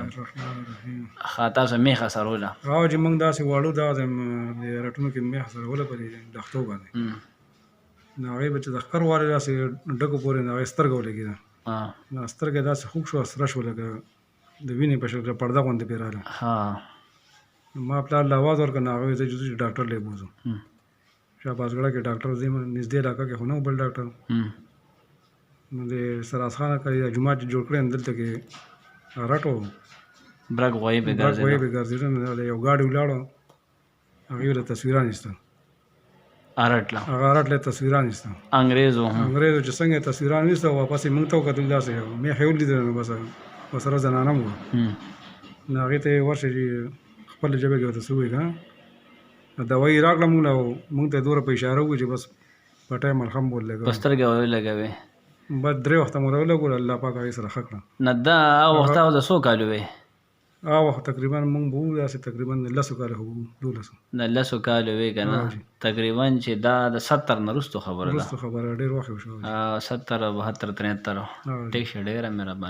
الرحمن الرحیم. تاسو میخه سروله او چې موږ داسې واړو دا د رټونو کې میخ سروله په دې دښتو باندې نو هغې به چې د ښکر والې داسې ډکو پورې د هغې سترګه ولګېده نو سترګه یې داسې خوږ شوه سره شوه لکه د وینې په شکل پرده غوندې پرې راغله ما پلار له آواز ورکړه نو هغه ویل چې ډاکټر لی بوځو شهبازګړه کې ډاکټر ځي نږدې علاقه کې خو نه و بل ډاکټر نو د سراز خان کلي جومات چې جوړ کړی دلته کې رټ و برګ غوایي به ګرځېده نو یو ګاډي ولاړو هغې له تصویران ایسته ارټله هغه رټ له تصویران ایسته انګریزو چې څنګه تصویران ایسته واپس یې موږ ته وکتل داسې میخ یې ولیدل نو بس ورسره زنانه هم وه نو هغې ته یې ورشه چې خپل ژبه کې ورته څه ووایي که نه دوايي راکړه موږ ته دومره په اشاره وکړو چې بس پټی ملخم به ولګوو په سترګې ولګوې بس 3 وخته مو راولګول الله پاک هغې سره ښه کړه نه دا هغه وخت د څو کالو وې هغه وخت تقریبا موږ به وو داسې تقریبا 10 کاله خو 12 د 10 کالو وې که نه تقریبا چې دا د 70 نه وروستو خبره ده ډېر وخت وشو 70 72 73 ټیک شه ډېره مهرباني